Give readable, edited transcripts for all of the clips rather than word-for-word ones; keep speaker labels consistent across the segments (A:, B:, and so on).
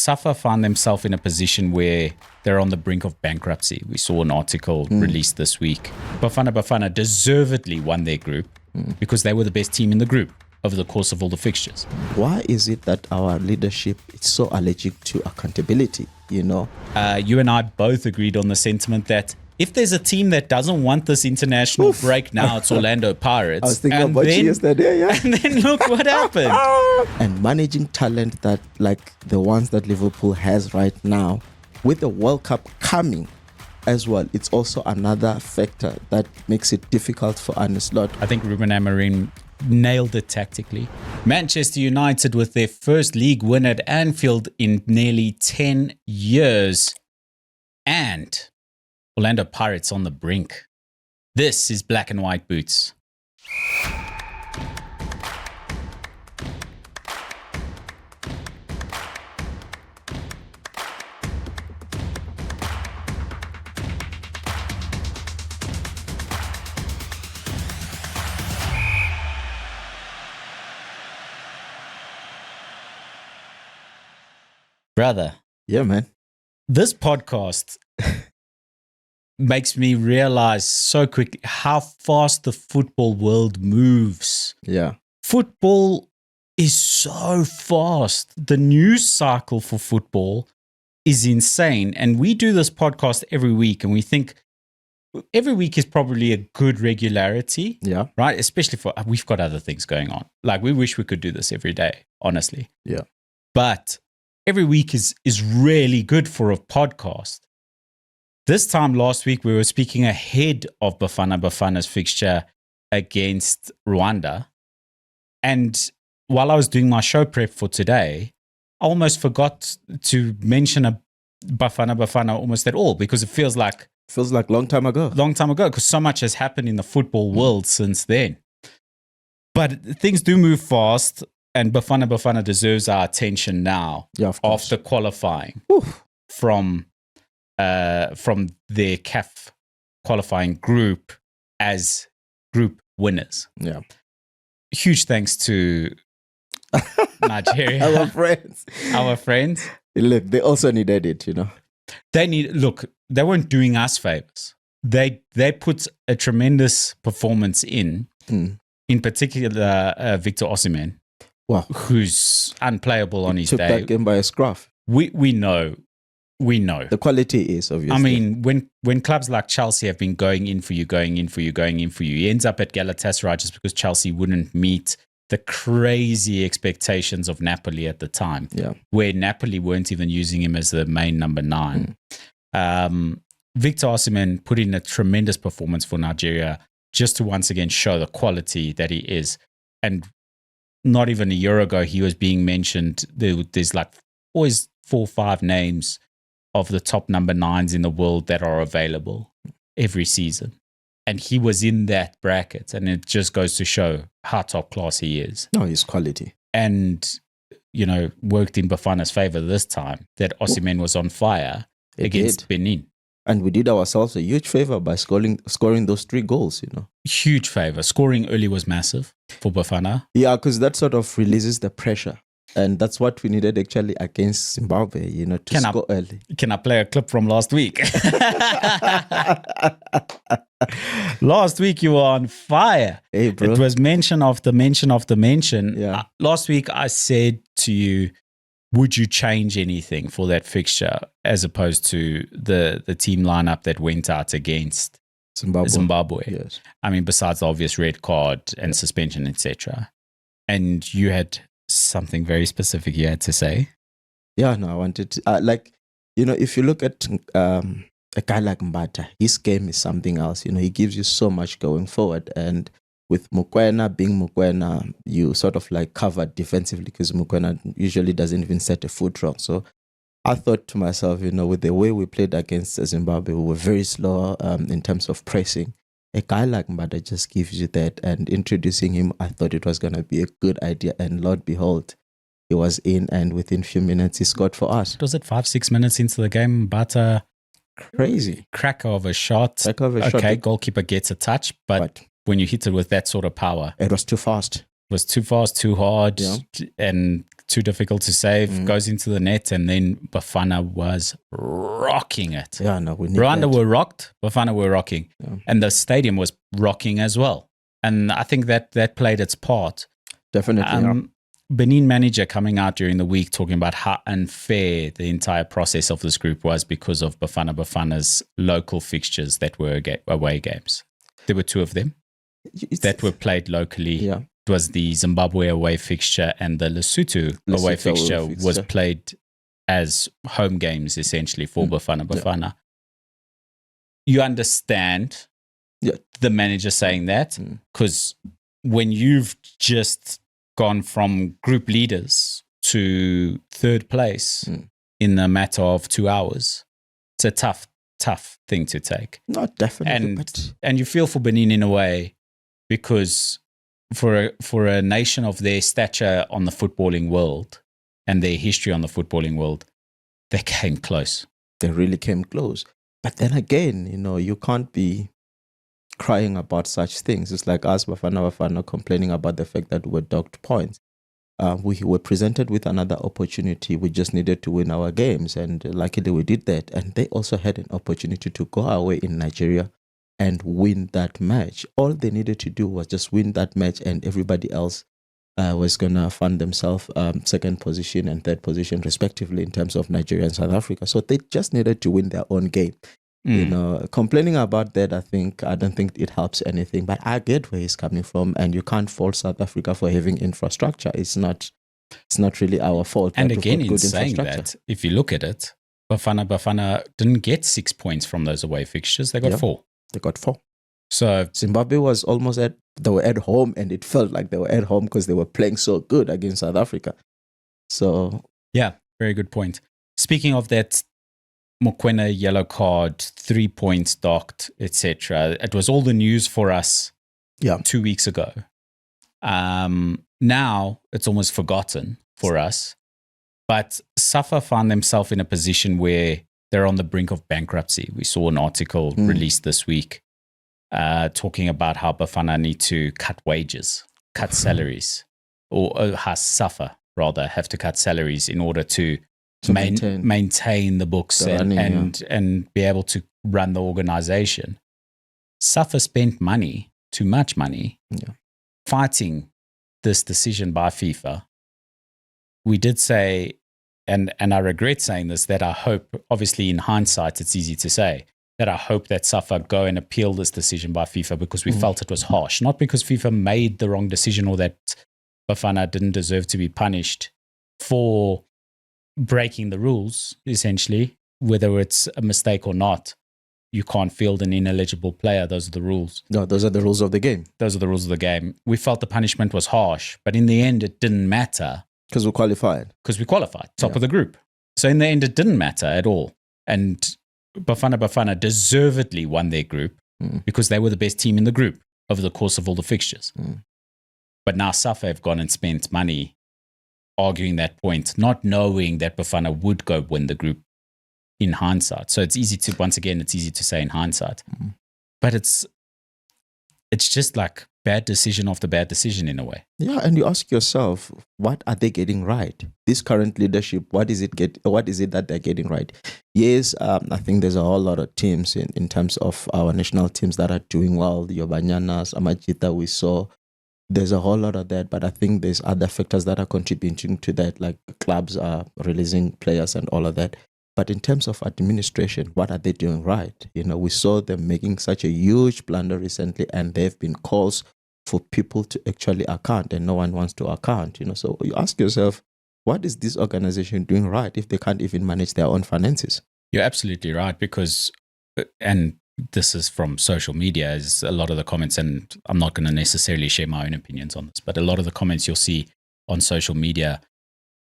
A: Safa found themselves in a position where they're on the brink of bankruptcy. We saw an article released this week. Bafana Bafana deservedly won their group because they were the best team in the group over the course of all the fixtures.
B: Why is it that our leadership is so allergic to accountability, you know?
A: You and I both agreed on the sentiment that if there's a team that doesn't want this international break now, it's Orlando Pirates.
B: I was thinking about you yesterday, yeah.
A: And then look what happened.
B: And managing talent that, like the ones that Liverpool has right now, with the World Cup coming as well, it's also another factor that makes it difficult for Arne Slot.
A: I think Ruben Amorim nailed it tactically. Manchester United with their first league win at Anfield in nearly 10 years. And Orlando Pirates on the brink. This is Black and White Boots. Brother.
B: Yeah, man.
A: This podcast makes me realize so quickly how fast the football world moves.
B: Yeah.
A: Football is so fast. The news cycle for football is insane. And we do this podcast every week and we think every week is probably a good regularity.
B: Yeah.
A: Right? Especially for, we've got other things going on. Like we wish we could do this every day, honestly.
B: Yeah.
A: But every week is really good for a podcast. This time last week, we were speaking ahead of Bafana Bafana's fixture against Rwanda. And while I was doing my show prep for today, I almost forgot to mention a Bafana Bafana almost at all because it feels like
B: long time ago.
A: Because so much has happened in the football world since then. But things do move fast. And Bafana Bafana deserves our attention now after qualifying from their CAF qualifying group as group winners.
B: Yeah.
A: Huge thanks to Nigeria. Our friends.
B: Look, they also needed it, you know.
A: They weren't doing us favors. They put a tremendous performance in particular Victor Osimhen.
B: Wow.
A: Who's unplayable on his day.
B: Took that game by a scruff.
A: We know.
B: The quality is obviously.
A: I mean, when clubs like Chelsea have been going in for you, he ends up at Galatasaray just because Chelsea wouldn't meet the crazy expectations of Napoli at the time.
B: Yeah.
A: Where Napoli weren't even using him as the main number 9. Victor Osimhen put in a tremendous performance for Nigeria just to once again show the quality that he is. And not even a year ago, he was being mentioned. There's like always 4 or 5 names of the top number 9s in the world that are available every season. And he was in that bracket. And it just goes to show how top class he is.
B: No, his quality.
A: And, you know, worked in Bafana's favor this time that Osimhen was on fire against Benin.
B: And we did ourselves a huge favor by scoring those 3 goals, you know.
A: Huge favor. Scoring early was massive for Bafana.
B: Yeah, because that sort of releases the pressure. And that's what we needed actually against Zimbabwe, you know, to score early.
A: Can I play a clip from last week? Last week you were on fire.
B: Hey, bro.
A: It was mention after mention after mention.
B: Yeah.
A: Last week I said to you, would you change anything for that fixture as opposed to the team lineup that went out against Zimbabwe?
B: Yes.
A: I mean, besides the obvious red card and suspension, etc. And you had something very specific you had to say.
B: Yeah, no, I wanted to, if you look at a guy like Mbata, his game is something else. You know, he gives you so much going forward. And with Mokoena being Mokoena, you sort of like covered defensively because Mokoena usually doesn't even set a foot wrong. So I thought to myself, you know, with the way we played against Zimbabwe, we were very slow in terms of pressing. A guy like Mbata just gives you that, and introducing him, I thought it was going to be a good idea. And Lord behold, he was in, and within a few minutes, he scored for us.
A: Was it 5-6 minutes into the game? Mbata,
B: crazy.
A: Cracker of a shot.
B: Okay,
A: goalkeeper gets a touch, but when you hit it with that sort of power,
B: it was too fast.
A: It was too fast, too hard, and too difficult to save, goes into the net, and then Bafana was rocking it.
B: Yeah, no, we need
A: Rwanda
B: that.
A: were rocked, Bafana were rocking.
B: Yeah.
A: And the stadium was rocking as well. And I think that played its part.
B: Definitely.
A: Benin manager coming out during the week talking about how unfair the entire process of this group was because of Bafana Bafana's local fixtures that were away games. There were two of them that were played locally.
B: Yeah.
A: It was the Zimbabwe away fixture and the Lesotho away fixture was played as home games essentially for Bafana Bafana. Yeah. You understand the manager saying that because when you've just gone from group leaders to third place in a matter of 2 hours, it's a tough thing to take.
B: No, definitely.
A: And you feel for Benin in a way because for a nation of their stature on the footballing world and their history on the footballing world, they came close.
B: They really came close. But then again, you can't be crying about such things. It's like us, Bafana complaining about the fact that we were docked points. We were presented with another opportunity. We just needed to win our games, and luckily we did that. And they also had an opportunity to go away in Nigeria and win that match. All they needed to do was just win that match, and everybody else was going to find themselves second position and third position, respectively, in terms of Nigeria and South Africa. So they just needed to win their own game. Complaining about that, I don't think it helps anything. But I get where he's coming from, and you can't fault South Africa for having infrastructure. It's not really our fault.
A: And again, in saying that, if you look at it, Bafana didn't get 6 points from those away fixtures. They got 4.
B: They got 4.
A: So
B: Zimbabwe was almost they were at home, and it felt like they were at home because they were playing so good against South Africa. So
A: yeah, very good point. Speaking of that, Mokoena yellow card, 3 points docked, etc. It was all the news for us 2 weeks ago. Now it's almost forgotten for us. But SAFA found themselves in a position where they're on the brink of bankruptcy. We saw an article released this week talking about how Bafana need to cut wages, cut salaries, or how SAFA rather have to cut salaries in order to maintain the books and be able to run the organization. SAFA spent money, too much money, fighting this decision by FIFA. We did say, and I regret saying this, that I hope, obviously in hindsight, it's easy to say, that I hope that SAFA go and appeal this decision by FIFA because we felt it was harsh. Not because FIFA made the wrong decision or that Bafana didn't deserve to be punished for breaking the rules, essentially, whether it's a mistake or not. You can't field an ineligible player. Those are the rules.
B: No, those are the rules of the game.
A: Those are the rules of the game. We felt the punishment was harsh, but in the end, it didn't matter.
B: Because we qualified.
A: Top of the group. So in the end, it didn't matter at all. And Bafana deservedly won their group because they were the best team in the group over the course of all the fixtures. But now SAFA have gone and spent money arguing that point, not knowing that Bafana would go win the group in hindsight. So it's easy to say in hindsight. But it's just like bad decision after bad decision in a way.
B: Yeah, and you ask yourself, what are they getting right? This current leadership, what is it that they're getting right? Yes, I think there's a whole lot of teams in terms of our national teams that are doing well. Your Banyanas, Amajita, we saw. There's a whole lot of that, but I think there's other factors that are contributing to that, like clubs are releasing players and all of that. But in terms of administration, what are they doing right? We saw them making such a huge blunder recently, and there have been calls for people to actually account, and no one wants to account. So you ask yourself, what is this organization doing right if they can't even manage their own finances?
A: You're absolutely right, because, and this is from social media, is a lot of the comments, and I'm not going to necessarily share my own opinions on this, but a lot of the comments you'll see on social media,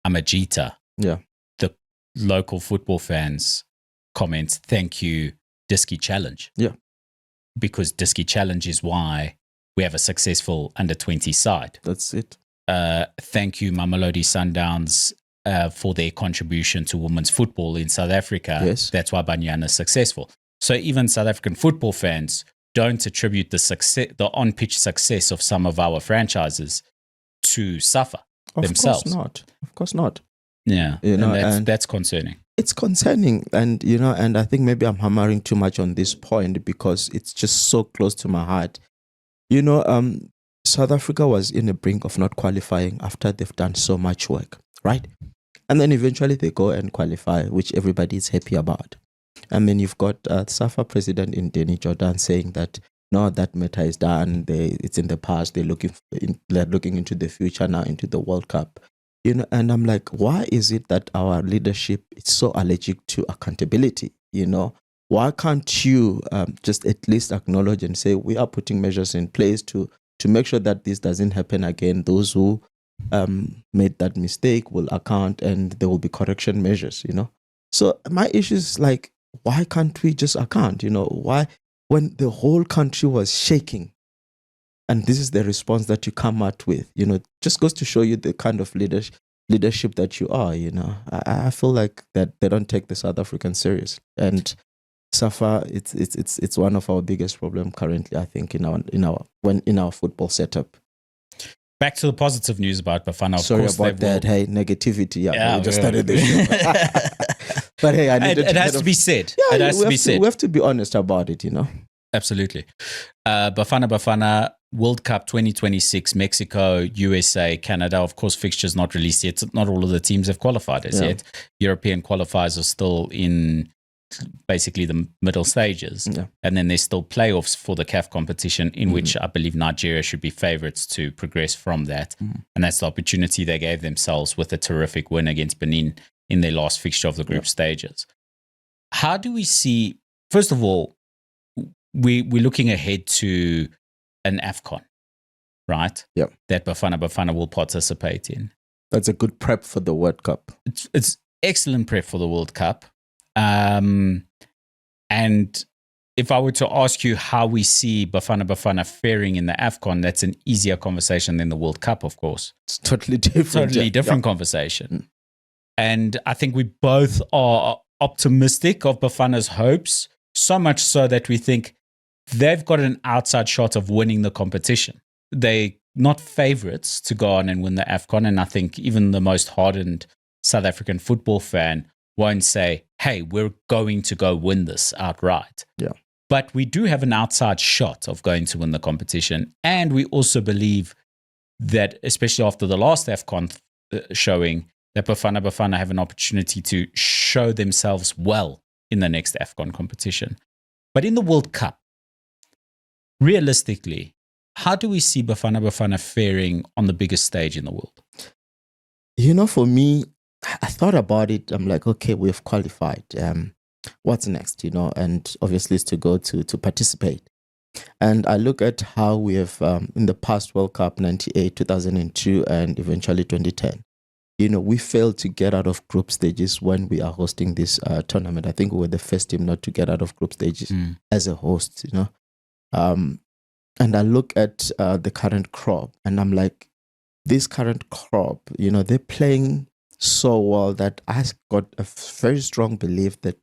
A: Amajita, the local football fans comment, thank you, Diski Challenge.
B: Yeah.
A: Because Diski Challenge is why we have a successful under-20 side.
B: That's it.
A: Thank you, Mamelodi Sundowns, for their contribution to women's football in South Africa.
B: Yes.
A: That's why Banyana is successful. So even South African football fans don't attribute the on-pitch success of some of our franchises to SAFA. themselves.
B: Of course not.
A: Yeah, and that's concerning.
B: It's concerning, and and I think maybe I'm hammering too much on this point because it's just so close to my heart. South Africa was in the brink of not qualifying after they've done so much work, right? And then eventually they go and qualify, which everybody is happy about. And then you've got SAFA president in Danny Jordan saying that no, that matter is done. It's in the past. They're looking into the future now, into the World Cup. And I'm like, why is it that our leadership is so allergic to accountability? Why can't you just at least acknowledge and say we are putting measures in place to make sure that this doesn't happen again? Those who made that mistake will account, and there will be correction measures. So my issue is like, why can't we just account? Why, when the whole country was shaking, and this is the response that you come out with, just goes to show you the kind of leadership that you are. I feel like that they don't take the South African serious, and SAFA, it's one of our biggest problem currently, I think, in our football setup.
A: Back to the positive news about Bafana.
B: Sorry about that. Hey, negativity. Yeah, we just started the show. But hey,
A: it has to be said.
B: Yeah,
A: it has to be said.
B: We have to be honest about it,
A: Absolutely. Bafana World Cup 2026, Mexico, USA, Canada. Of course, fixtures not released yet. Not all of the teams have qualified as yet. European qualifiers are still in basically the middle stages. Yeah. And then there's still playoffs for the CAF competition, in which I believe Nigeria should be favorites to progress from that. And that's the opportunity they gave themselves with a terrific win against Benin in their last fixture of the group stages. How do we see, first of all, we're looking ahead to an AFCON, right?
B: Yeah.
A: That Bafana will participate in.
B: That's a good prep for the World Cup.
A: It's excellent prep for the World Cup. And if I were to ask you how we see Bafana faring in the AFCON, that's an easier conversation than the World Cup, of course.
B: It's totally different.
A: Conversation. And I think we both are optimistic of Bafana's hopes, so much so that we think they've got an outside shot of winning the competition. They're not favorites to go on and win the AFCON. And I think even the most hardened South African football fan won't say, hey, we're going to go win this outright.
B: Yeah.
A: But we do have an outside shot of going to win the competition. And we also believe that, especially after the last AFCON showing, that Bafana have an opportunity to show themselves well in the next AFCON competition. But in the World Cup, realistically, how do we see Bafana faring on the biggest stage in the world?
B: For me, I thought about it. I'm like, okay, we've qualified. What's next? And obviously it's to go to participate. And I look at how we have in the past World Cup, 98, 2002, and eventually 2010. We failed to get out of group stages when we are hosting this tournament. I think we were the first team not to get out of group stages as a host, And I look at the current crop, and I'm like, this current crop, they're playing so well that I got a very strong belief that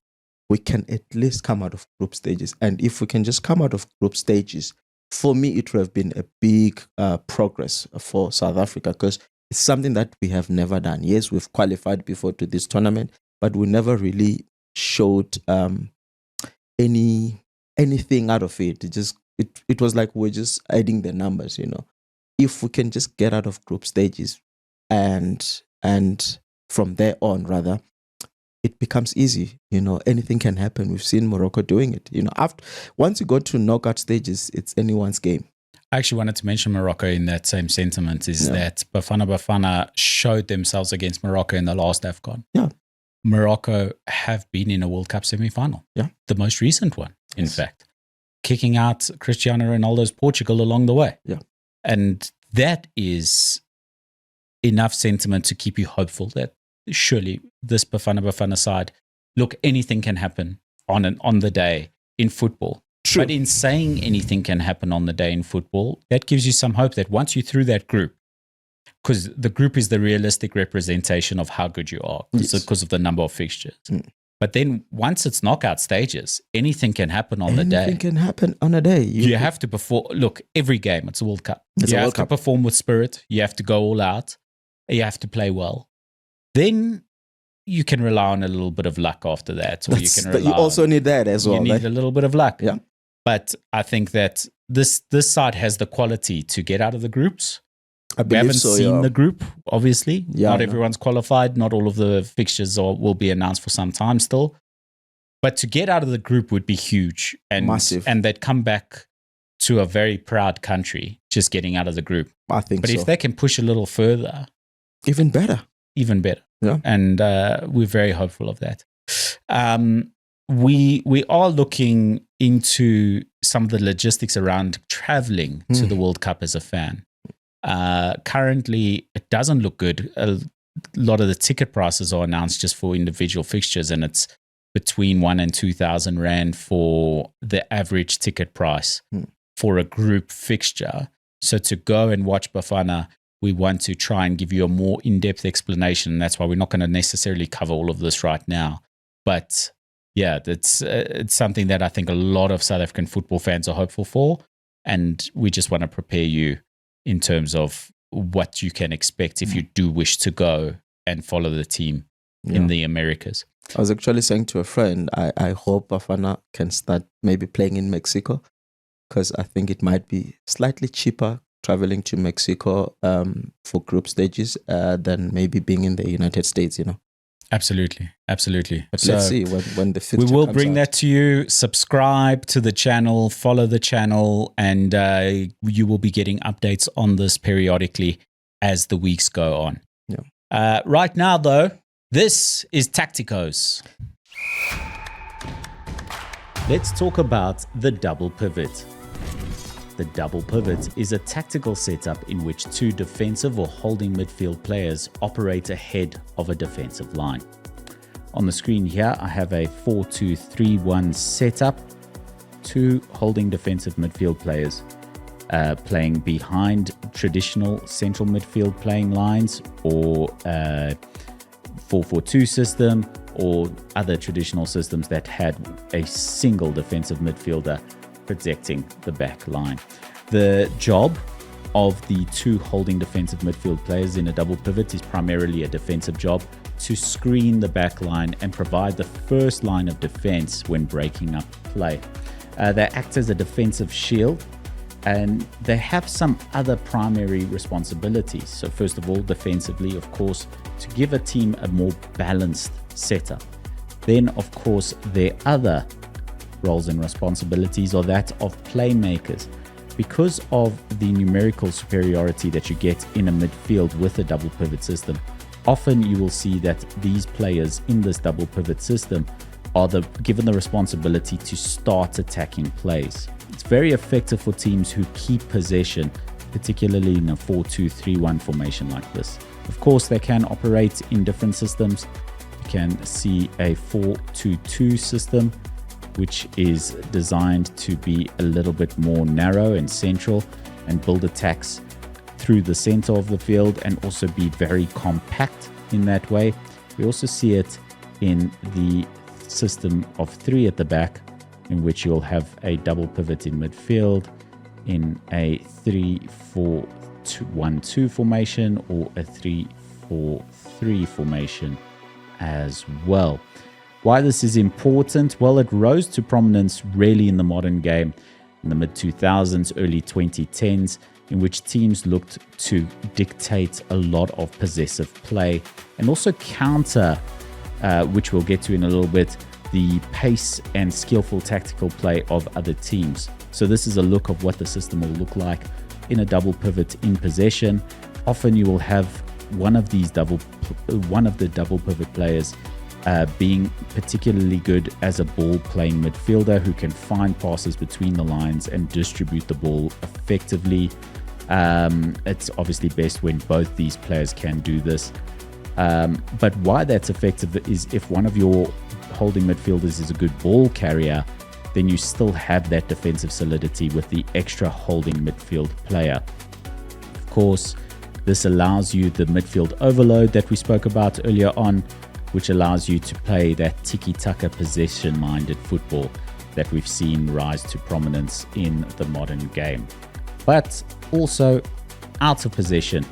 B: we can at least come out of group stages. And if we can just come out of group stages, for me, it would have been a big progress for South Africa, because it's something that we have never done. Yes, we've qualified before to this tournament, but we never really showed anything out of it. It was like we're just adding the numbers, If we can just get out of group stages and from there on, rather, it becomes easy. Anything can happen. We've seen Morocco doing it. Once you go to knockout stages, it's anyone's game.
A: I actually wanted to mention Morocco in that same sentiment, that Bafana showed themselves against Morocco in the last AFCON.
B: Yeah.
A: Morocco have been in a World Cup semi-final.
B: Yeah.
A: The most recent one, in fact. Kicking out Cristiano Ronaldo's Portugal along the way.
B: Yeah.
A: And that is enough sentiment to keep you hopeful that surely this Bafana side, look, anything can happen on the day in football.
B: True.
A: But in saying anything can happen on the day in football, that gives you some hope that once you're through that group, because the group is the realistic representation of how good you are, because of the number of fixtures. But then once it's knockout stages, anything can happen on the day.
B: Anything can happen on a day.
A: You have to perform. Look, every game, it's a World Cup. You have to perform with spirit. You have to go all out. You have to play well. Then you can rely on a little bit of luck after that. Or
B: you also need that as well.
A: You need a little bit of luck.
B: Yeah.
A: But I think that this side has the quality to get out of the groups. We haven't seen the group, obviously. Not everyone's qualified. Not all of the fixtures will be announced for some time still. But to get out of the group would be huge and massive. And they'd come back to a very proud country just getting out of the group.
B: I think
A: But if they can push a little further.
B: Even better.
A: Yeah. And we're very hopeful of that. We are looking into some of the logistics around traveling to the World Cup as a fan. Currently, it doesn't look good. A lot of the ticket prices are announced just for individual fixtures, and it's between 1,000 and 2,000 Rand for the average ticket price for a group fixture. So to go and watch Bafana, we want to try and give you a more in-depth explanation. That's why we're not going to necessarily cover all of this right now. But yeah, it's something that I think a lot of South African football fans are hopeful for. And we just want to prepare you in terms of what you can expect if you do wish to go and follow the team in the Americas.
B: I was actually saying to a friend, I hope Bafana can start maybe playing in Mexico, because I think it might be slightly cheaper traveling to Mexico for group stages than maybe being in the United States,
A: Absolutely. But
B: so let's see when the fixture
A: we will
B: comes
A: bring
B: out.
A: that to you. Subscribe to the channel, follow the channel, and you will be getting updates on this periodically as the weeks go on.
B: Yeah.
A: Right now, though, this is Tacticos. Let's talk about the double pivot. The double pivot is a tactical setup in which two defensive or holding midfield players operate ahead of a defensive line. On the screen here, I have a 4-2-3-1 setup. Two holding defensive midfield players playing behind traditional central midfield playing lines, or 4-4-2 system, or other traditional systems that had a single defensive midfielder protecting the back line. The job of the two holding defensive midfield players in a double pivot is primarily a defensive job to screen the back line and provide the first line of defense when breaking up play. They act as a defensive shield, and they have some other primary responsibilities. So first of all, defensively, of course, to give a team a more balanced setup. Then, of course, their other roles and responsibilities are that of playmakers. Because of the numerical superiority that you get in a midfield with a double pivot system, often you will see that these players in this double pivot system are given the responsibility to start attacking plays. It's very effective for teams who keep possession, particularly in a 4-2-3-1 formation like this. Of course, they can operate in different systems. You can see a 4-2-2 system, which is designed to be a little bit more narrow and central and build attacks through the center of the field and also be very compact in that way. We also see it in the system of 3 at the back, in which you'll have a double pivot in midfield in a 3-4-1-2 formation or a 3-4-3 formation as well. Why this is important? Well, it rose to prominence really in the modern game in the mid-2000s, early 2010s, in which teams looked to dictate a lot of possessive play and also counter, which we'll get to in a little bit, the pace and skillful tactical play of other teams. So this is a look of what the system will look like in a double pivot in possession. Often you will have one of the double pivot players being particularly good as a ball playing midfielder who can find passes between the lines and distribute the ball effectively. It's obviously best when both these players can do this. But why that's effective is if one of your holding midfielders is a good ball carrier, then you still have that defensive solidity with the extra holding midfield player. Of course, this allows you the midfield overload that we spoke about earlier on, which allows you to play that tiki-taka possession-minded football that we've seen rise to prominence in the modern game. But also out of possession.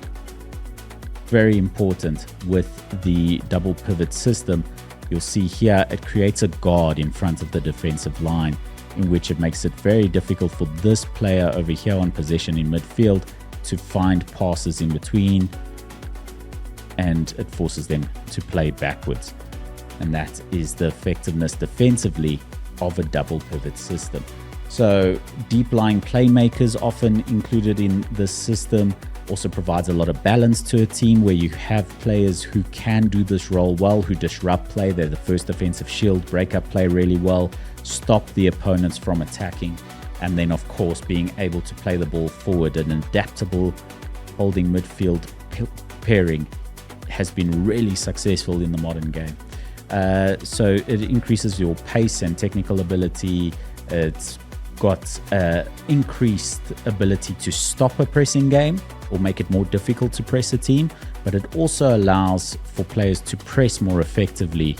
A: very important with the double pivot system. You'll see here it creates a guard in front of the defensive line, in which it makes it very difficult for this player over here on possession in midfield to find passes in between, and it forces them to play backwards. And that is the effectiveness defensively of a double pivot system. So deep lying playmakers often included in this system also provides a lot of balance to a team, where you have players who can do this role well, who disrupt play. They're the first defensive shield, break up play really well, stop the opponents from attacking, and then of course being able to play the ball forward. An adaptable holding midfield pairing has been really successful in the modern game. So it increases your pace and technical ability. It's got increased ability to stop a pressing game or make it more difficult to press a team, but it also allows for players to press more effectively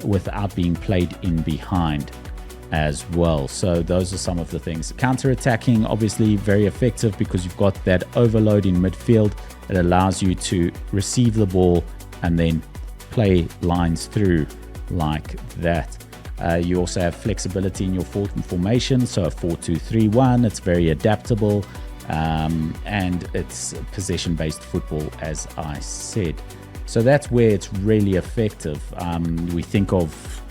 A: without being played in behind as well. So those are some of the things. Counter-attacking, obviously very effective because you've got that overload in midfield. It allows you to receive the ball and then play lines through like that. You also have flexibility in your formation, so a 4-2-3-1. It's very adaptable, and it's possession-based football, as I said. So that's where it's really effective. We think of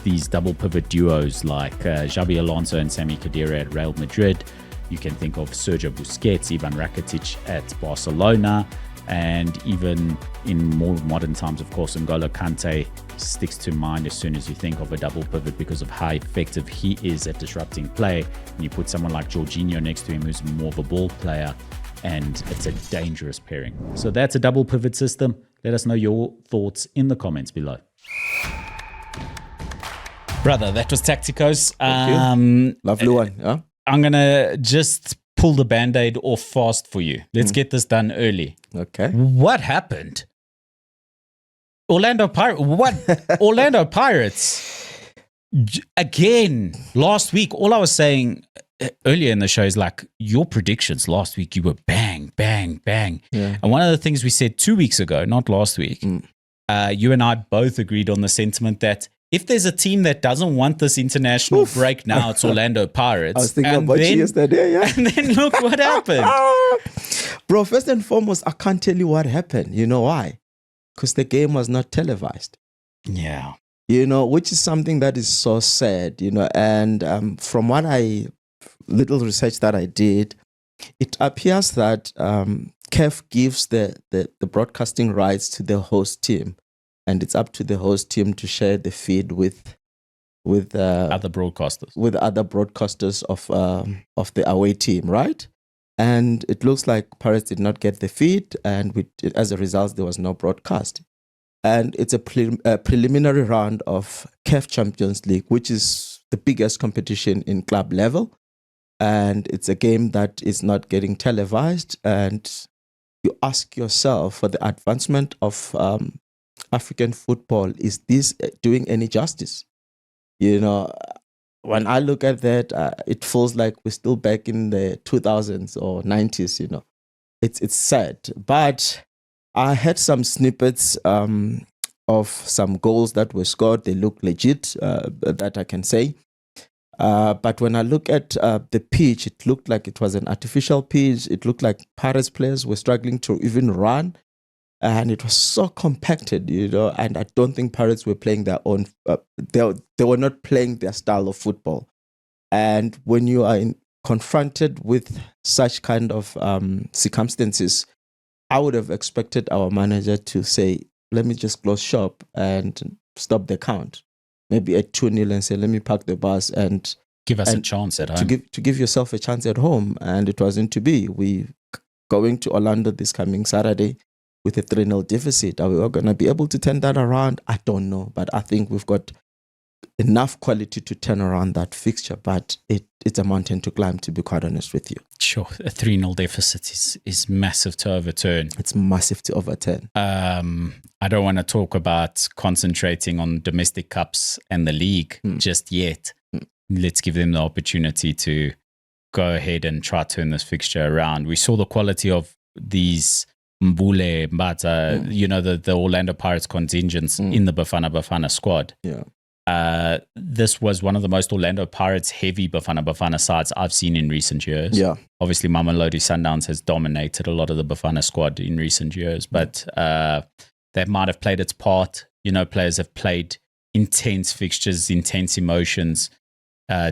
A: these double pivot duos like Xabi Alonso and Sami Khedira at Real Madrid. You can think of Sergio Busquets, Ivan Rakitic at Barcelona, and even in more modern times, of course, N'Golo Kante sticks to mind as soon as you think of a double pivot because of how effective he is at disrupting play. And you put someone like Jorginho next to him who's more of a ball player, and it's a dangerous pairing. So that's a double pivot system. Let us know your thoughts in the comments below. Brother, that was Tacticos.
B: Lovely one. Yeah?
A: I'm going to just pull the Band-Aid off fast for you. Let's get this done early.
B: Okay.
A: What happened? Orlando Pirates. Again, last week, all I was saying earlier in the show is like, your predictions last week, you were bang, bang, bang.
B: Yeah.
A: And one of the things we said 2 weeks ago, not last week, you and I both agreed on the sentiment that if there's a team that doesn't want this international break now, it's Orlando Pirates.
B: I was thinking about you yesterday, yeah.
A: And then look what happened.
B: Bro, first and foremost, I can't tell you what happened. You know why? Because the game was not televised.
A: Yeah.
B: You know, which is something that is so sad, you know. And from what little research that I did, it appears that CAF gives the broadcasting rights to the host team. And it's up to the host team to share the feed with
A: other broadcasters.
B: With other broadcasters of the away team, right? And it looks like Pirates did not get the feed, and as a result, there was no broadcast. And it's a preliminary round of CAF Champions League, which is the biggest competition in club level. And it's a game that is not getting televised. And you ask yourself, for the advancement of African football, is this doing any justice? You know, when I look at that, it feels like we're still back in the 2000s or 90s, you know. It's sad. But I had some snippets of some goals that were scored. They look legit, that I can say. But when I look at the pitch, it looked like it was an artificial pitch. It looked like Pirates players were struggling to even run. And it was so compacted, you know, and I don't think Pirates were playing their own, they were not playing their style of football. And when you are confronted with such kind of circumstances, I would have expected our manager to say, let me just close shop and stop the count. Maybe at 2-0 and say, let me park the bus and
A: give us a chance at home.
B: To give yourself a chance at home. And it wasn't to be. We going to Orlando this coming Saturday with a 3-0 deficit. Are we going to be able to turn that around? I don't know. But I think we've got enough quality to turn around that fixture. But it's a mountain to climb, to be quite honest with you.
A: Sure. A 3-0 deficit is massive to overturn.
B: It's massive to overturn.
A: I don't want to talk about concentrating on domestic cups and the league just yet. Let's give them the opportunity to go ahead and try to turn this fixture around. We saw the quality of these Mbule, Mbata, the Orlando Pirates contingents in the Bafana Bafana squad.
B: Yeah.
A: This was one of the most Orlando Pirates heavy Bafana Bafana sides I've seen in recent years.
B: Yeah.
A: Obviously, Mamelodi Sundowns has dominated a lot of the Bafana squad in recent years, but that might have played its part. Players have played intense fixtures, intense emotions,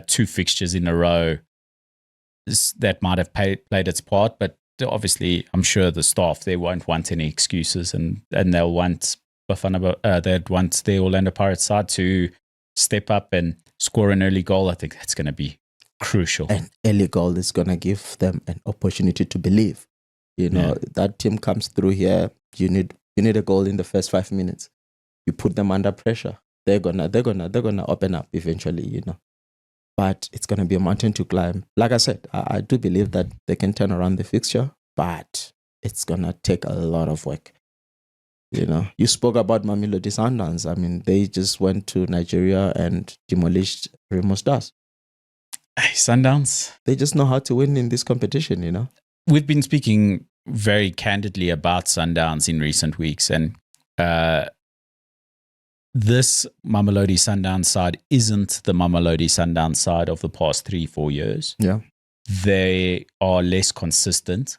A: 2 fixtures in a row. That might have played its part, but obviously, I'm sure the staff, they won't want any excuses, and they'll want they'd want the Orlando Pirates side to step up and score an early goal. I think that's going to be crucial.
B: An early goal is going to give them an opportunity to believe. That team comes through here. You need a goal in the first 5 minutes. You put them under pressure. They're gonna open up eventually. But it's going to be a mountain to climb. Like I said, I do believe that they can turn around the fixture, but it's going to take a lot of work. You spoke about Mamelodi Sundowns. I mean, they just went to Nigeria and demolished Remo Stars.
A: Sundowns.
B: They just know how to win in this competition,
A: We've been speaking very candidly about Sundowns in recent weeks, and this Mamelodi Sundowns side isn't the Mamelodi Sundowns side of the past 3-4 years.
B: Yeah.
A: They are less consistent,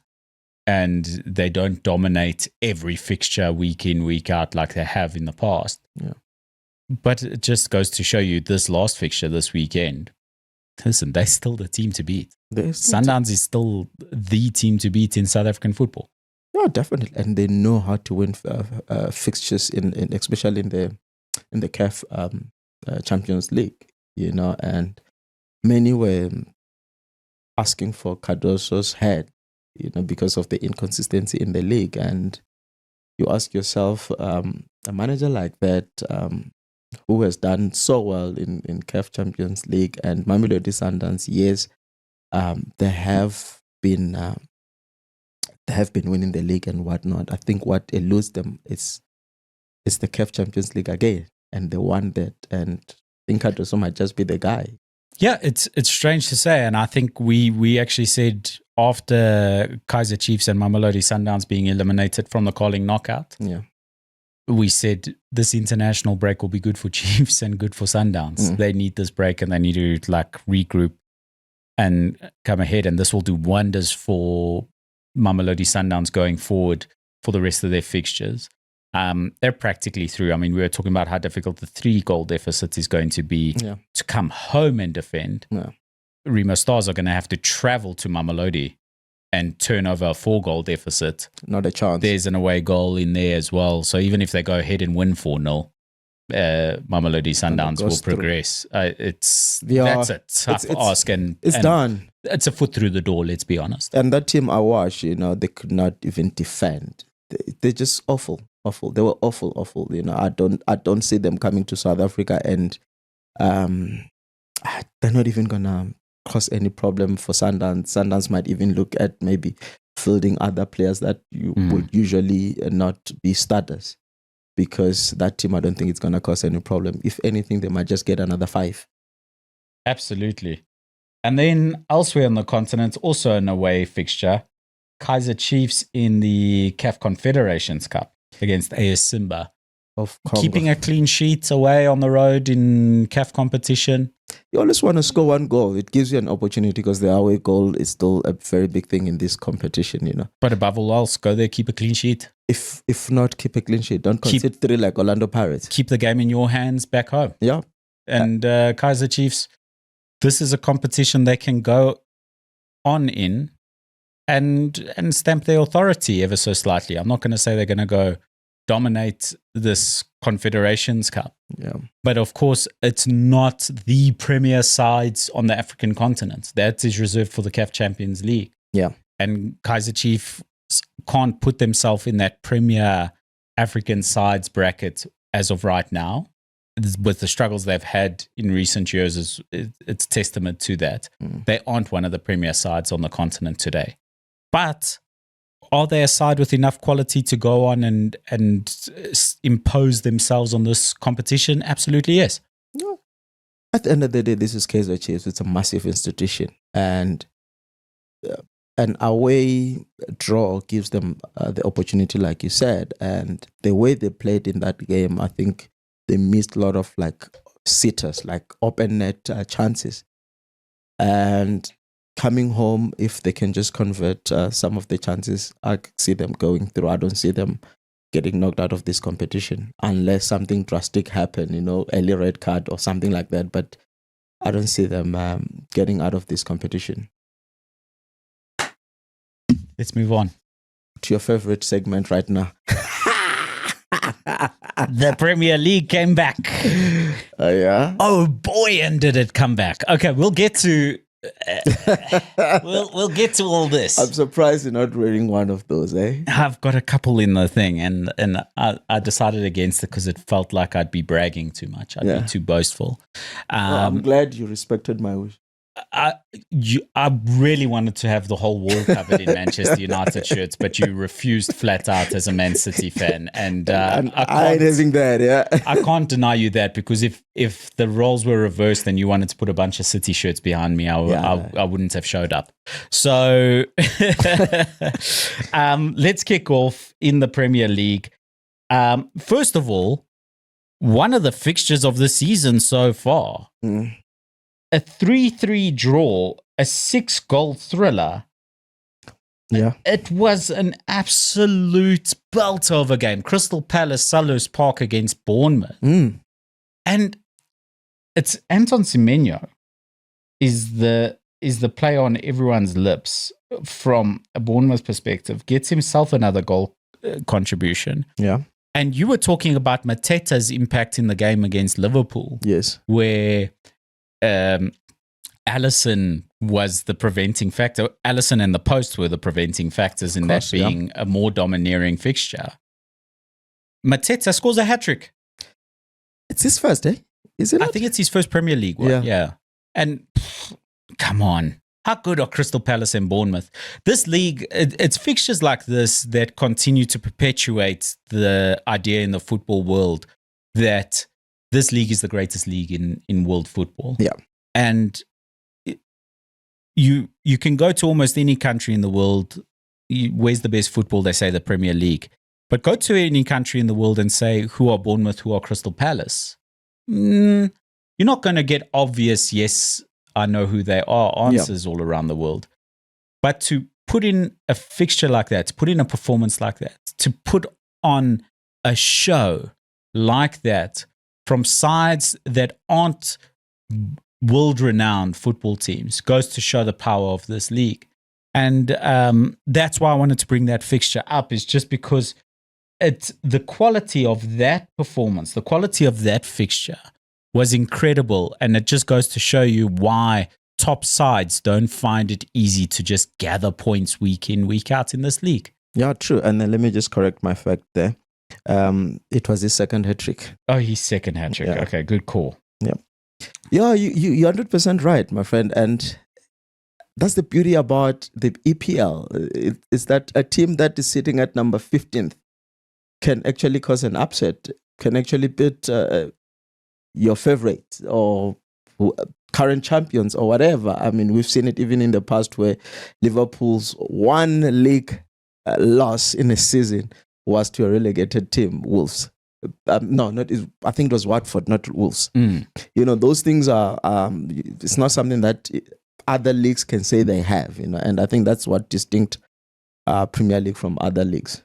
A: and they don't dominate every fixture week in, week out like they have in the past.
B: Yeah.
A: But it just goes to show you this last fixture this weekend. Listen, they're still the team to beat. Sundowns is still the team to beat in South African football.
B: Yeah, definitely. And they know how to win fixtures, especially in the CAF Champions League, and many were asking for Cardoso's head, because of the inconsistency in the league. And you ask yourself, a manager like that, who has done so well in CAF Champions League and Mamelodi Sundowns, yes, they have been winning the league and whatnot. I think what eludes them is the CAF Champions League again, and they won that. And I think Cardoso might just be the guy.
A: Yeah, it's strange to say, and I think we actually said after Kaizer Chiefs and Mamelodi Sundowns being eliminated from the Carling knockout, we said this international break will be good for Chiefs and good for Sundowns. They need this break, and they need to regroup and come ahead, and this will do wonders for Mamelodi Sundowns going forward for the rest of their fixtures. They're practically through. I mean, we were talking about how difficult the 3-goal deficit is going to be to come home and defend. Remo Stars are going to have to travel to Mamelodi and turn over a 4-goal deficit.
B: Not a chance.
A: There's an away goal in there as well. So even if they go ahead and win 4-0, Mamelodi Sundowns will progress. That's a tough ask. And
B: it's done.
A: It's a foot through the door, let's be honest.
B: And that team I watched, they could not even defend. They're just awful. They were awful. I don't see them coming to South Africa, and they're not even gonna cause any problem for Sundowns. Sundowns might even look at maybe fielding other players that you would usually not be starters, because that team, I don't think it's gonna cause any problem. If anything, they might just get another 5.
A: Absolutely. And then elsewhere on the continent, also an away fixture, Kaizer Chiefs in the CAF Confederations Cup against AS Simba.
B: Of Congo.
A: Keeping a clean sheet away on the road in CAF competition.
B: You always want to score 1 goal. It gives you an opportunity, because the away goal is still a very big thing in this competition,
A: But above all else, go there, keep a clean sheet.
B: If not, keep a clean sheet. Don't concede 3 like Orlando Pirates.
A: Keep the game in your hands back home.
B: Yeah.
A: And Kaizer Chiefs, this is a competition they can go on in and stamp their authority ever so slightly. I'm not going to say they're going to go dominate this Confederations Cup.
B: Yeah.
A: But of course, it's not the premier sides on the African continent. That is reserved for the CAF Champions League.
B: Yeah.
A: And Kaizer Chiefs can't put themselves in that premier African sides bracket as of right now. With the struggles they've had in recent years, it's testament to that. They aren't one of the premier sides on the continent today. But are they a side with enough quality to go on and impose themselves on this competition? Absolutely, yes.
B: No. At the end of the day, this is Kaizer Chiefs. It's a massive institution. And an away draw gives them the opportunity, like you said, and the way they played in that game, I think they missed a lot of like sitters, like open net chances. And coming home, if they can just convert some of the chances, I see them going through. I don't see them getting knocked out of this competition unless something drastic happen, early red card or something like that. But I don't see them getting out of this competition.
A: Let's move on
B: to your favorite segment right now.
A: The Premier League came back.
B: Yeah.
A: Oh boy, and did it come back. Okay, we'll get to we'll get to all this.
B: I'm surprised you're not wearing one of those, eh?
A: I've got a couple in the thing, and I decided against it because it felt like I'd be bragging too much. I'd be too boastful.
B: I'm glad you respected my wish.
A: I really wanted to have the whole wall covered in Manchester United shirts, but you refused flat out as a Man City fan, and I
B: ain't having that. Yeah,
A: I can't deny you that, because if the roles were reversed and you wanted to put a bunch of City shirts behind me, I wouldn't have showed up. So let's kick off in the Premier League. First of all, one of the fixtures of the season so far. A 3-3 draw, a 6-goal thriller.
B: Yeah.
A: It was an absolute belter of a game. Crystal Palace, Selhurst Park against Bournemouth. And it's Anton Semenyo is the player on everyone's lips from a Bournemouth perspective. Gets himself another goal contribution.
B: Yeah.
A: And you were talking about Mateta's impact in the game against Liverpool.
B: Yes.
A: Where Alisson was the preventing factor. Alisson and the post were the preventing factors in that being a more domineering fixture. Mateta scores a hat-trick.
B: It's his first, eh? Is it?
A: I think it's his first Premier League one. Yeah. And come on. How good are Crystal Palace and Bournemouth? This league, it's fixtures like this that continue to perpetuate the idea in the football world that this league is the greatest league in world football.
B: Yeah.
A: And you can go to almost any country in the world. Where's the best football? They say the Premier League. But go to any country in the world and say, who are Bournemouth, who are Crystal Palace? You're not going to get obvious, yes, I know who they are answers all around the world. But to put in a fixture like that, to put in a performance like that, to put on a show like that, from sides that aren't world-renowned football teams, goes to show the power of this league. And that's why I wanted to bring that fixture up, is just because it's the quality of that performance, the quality of that fixture was incredible. And it just goes to show you why top sides don't find it easy to just gather points week in, week out in this league.
B: Yeah, true. And then let me just correct my fact there. It was his second hat-trick.
A: Oh, his second hat-trick. Yeah. Okay, good call.
B: Yeah. Yeah, you're 100% right, my friend. And that's the beauty about the EPL. It's that a team that is sitting at number 15th can actually cause an upset, can actually beat your favorite or current champions or whatever. I mean, we've seen it even in the past where Liverpool's one league loss in a season was to a relegated team, Wolves. I think it was Watford, not Wolves. Those things are, it's not something that other leagues can say they have, and I think that's what distinct Premier League from other leagues.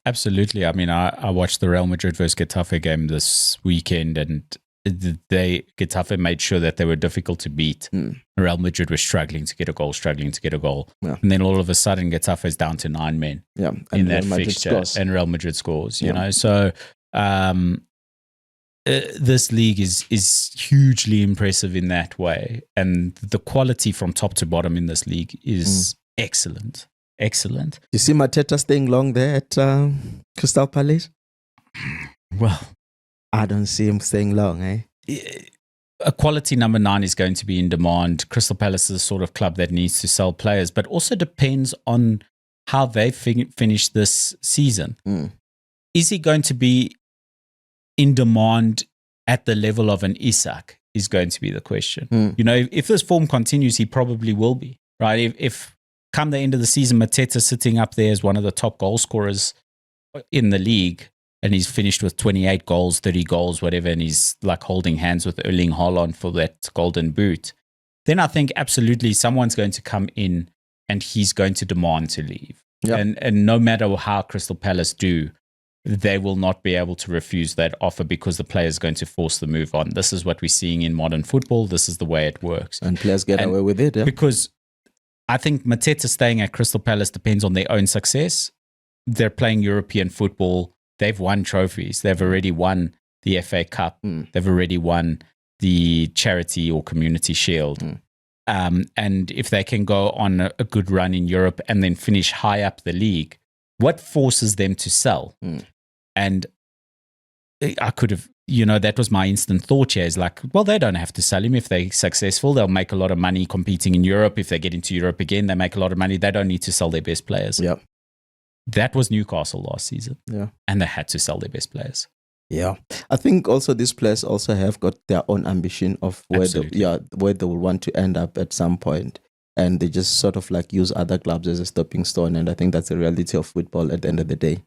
A: Absolutely. I mean, I watched the Real Madrid versus Getafe game this weekend, and Getafe made sure that they were difficult to beat. Real Madrid was struggling to get a goal.
B: Yeah.
A: And then all of a sudden, Getafe is down to 9 men in that fixture. And Real Madrid scores, you know. So this league is hugely impressive in that way. And the quality from top to bottom in this league is excellent. Excellent.
B: You see Mateta staying long there at Crystal Palace?
A: Well,
B: I don't see him staying long, eh?
A: A quality number 9 is going to be in demand. Crystal Palace is the sort of club that needs to sell players, but also depends on how they finish this season. Is he going to be in demand at the level of an Isak is going to be the question. If this form continues, he probably will be, right? If come the end of the season, Mateta sitting up there as one of the top goal scorers in the league, and he's finished with 28 goals, 30 goals, whatever, and he's like holding hands with Erling Haaland for that golden boot, then I think absolutely someone's going to come in and he's going to demand to leave. Yep. And no matter how Crystal Palace do, they will not be able to refuse that offer because the player is going to force the move on. This is what we're seeing in modern football. This is the way it works.
B: And players get away with it. Yeah.
A: Because I think Mateta staying at Crystal Palace depends on their own success. They're playing European football. They've won trophies. They've already won the FA Cup. They've already won the Charity or Community Shield. And if they can go on a good run in Europe and then finish high up the league, what forces them to sell? And I could have, that was my instant thought here, is like, well, they don't have to sell him. If they're successful, they'll make a lot of money competing in Europe. If they get into Europe again, they make a lot of money. They don't need to sell their best players.
B: Yep.
A: That was Newcastle last season.
B: Yeah.
A: And they had to sell their best players.
B: Yeah. I think also these players also have got their own ambition of where they will want to end up at some point. And they just sort of like use other clubs as a stepping stone. And I think that's the reality of football at the end of the day.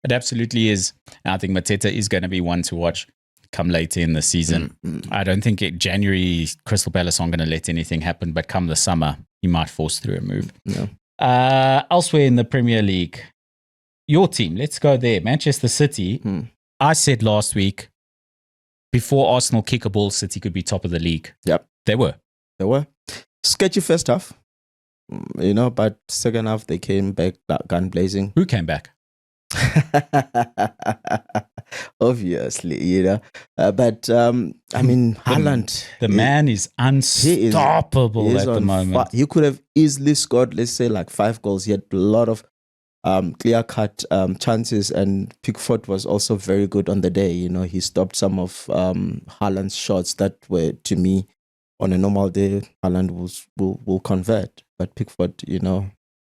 A: It absolutely is. And I think Mateta is going to be one to watch come later in the season. I don't think January Crystal Palace aren't going to let anything happen, but come the summer, he might force through a move.
B: Yeah.
A: Elsewhere in the Premier League, your team, let's go there. Manchester City. I said last week, before Arsenal kick a ball, City could be top of the league.
B: Yep.
A: They were.
B: Sketchy first half, but second half they came back gun blazing.
A: Who came back?
B: Obviously, but I mean, Haaland.
A: The man is unstoppable at the moment.
B: He could have easily scored, let's say, like 5 goals. He had a lot of clear-cut chances, and Pickford was also very good on the day. He stopped some of Haaland's shots that were, to me, on a normal day, Haaland will convert. But Pickford,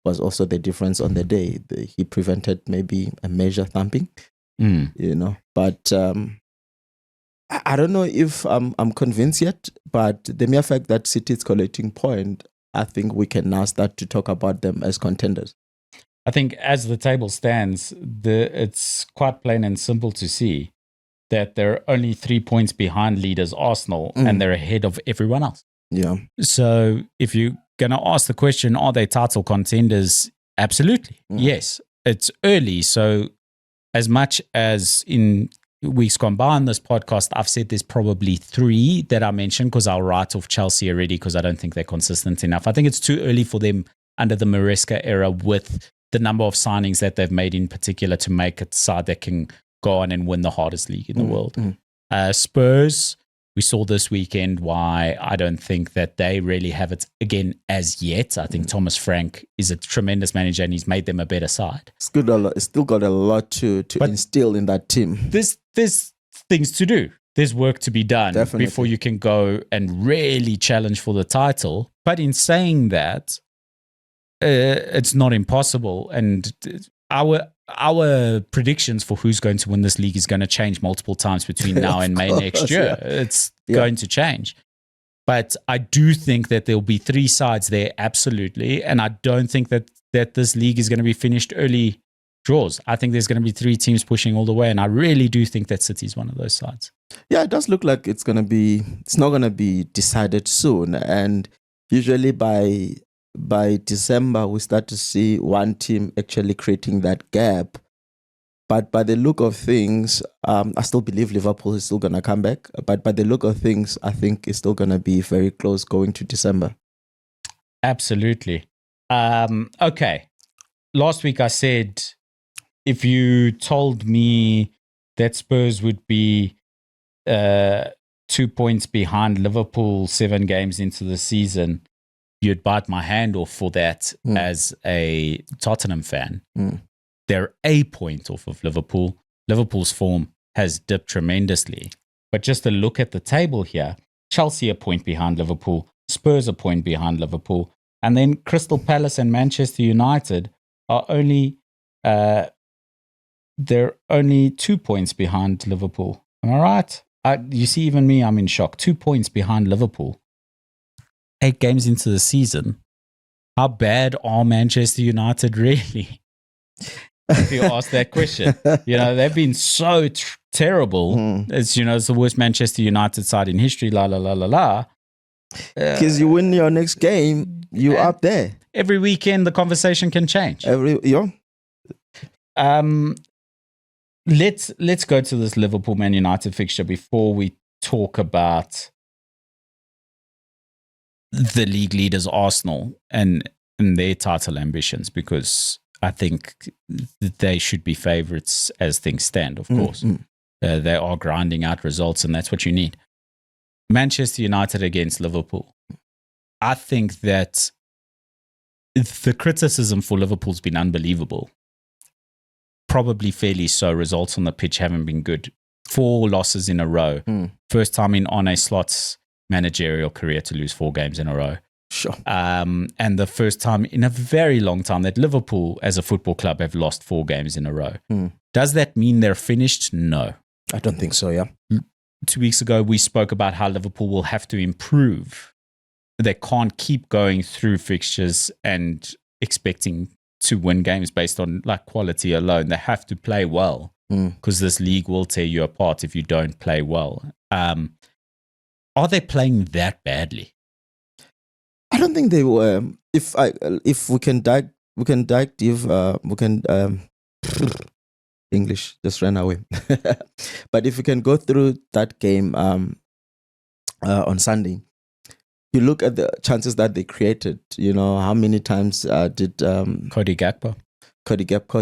B: was also the difference on the day. He prevented maybe a major thumping, But I don't know if I'm convinced yet, but the mere fact that City is collecting points, I think we can now start to talk about them as contenders.
A: I think as the table stands, it's quite plain and simple to see that they're only 3 points behind leaders Arsenal, and they're ahead of everyone else.
B: Yeah.
A: So if you're going to ask the question, are they title contenders? Absolutely. Yes. It's early. So as much as in weeks gone by on this podcast, I've said there's probably 3 that I mentioned because I'll write off Chelsea already because I don't think they're consistent enough. I think it's too early for them under the Maresca era with the number of signings that they've made in particular to make a side that can go on and win the hardest league in the world. Spurs, we saw this weekend why I don't think that they really have it again as yet. I think Thomas Frank is a tremendous manager and he's made them a better side.
B: It's still got a lot to instill in that team.
A: There's things to do. There's work to be done before you can go and really challenge for the title. But in saying that, it's not impossible. And our predictions for who's going to win this league is going to change multiple times between now and May next year. Yeah. It's going to change. But I do think that there'll be 3 sides there, absolutely. And I don't think that this league is going to be finished early draws. I think there's going to be 3 teams pushing all the way. And I really do think that City is one of those sides.
B: Yeah, it does look like it's not going to be decided soon. And usually by December, we start to see one team actually creating that gap. But by the look of things, I still believe Liverpool is still going to come back. But by the look of things, I think it's still going to be very close going to December.
A: Absolutely. Okay. Last week I said, if you told me that Spurs would be 2 points behind Liverpool 7 games into the season, you'd bite my hand off for that as a Tottenham fan. They're a point off of Liverpool. Liverpool's form has dipped tremendously. But just a look at the table here, Chelsea a point behind Liverpool, Spurs a point behind Liverpool, and then Crystal Palace and Manchester United are only they're only 2 points behind Liverpool. Am I right? You see, even me, I'm in shock. 2 points behind Liverpool. 8 games into the season. how bad are Manchester United really? If you ask that question, they've been so terrible. It's it's the worst Manchester United side in history. La la la la la.
B: Because you win your next game, you're up there.
A: Every weekend, the conversation can change. Let's go to this Liverpool Man United fixture before we talk about the league leaders Arsenal and their title ambitions, because I think they should be favourites as things stand, of course. They are grinding out results, and that's what you need. Manchester United against Liverpool. I think that the criticism for Liverpool's been unbelievable. Probably fairly so. Results on the pitch haven't been good. 4 losses in a row. First time in Arne Slot's managerial career to lose 4 games in a row.
B: Sure.
A: And the first time in a very long time that Liverpool as a football club have lost 4 games in a row. Does that mean they're finished? No.
B: I don't think so, yeah.
A: 2 weeks ago, we spoke about how Liverpool will have to improve. They can't keep going through fixtures and expecting to win games based on quality alone. They have to play well, because this league will tear you apart if you don't play well. Are they playing that badly?
B: I don't think they were. If we can dive English just ran away. But if we can go through that game on Sunday, you look at the chances that they created. How many times did
A: Cody Gakpo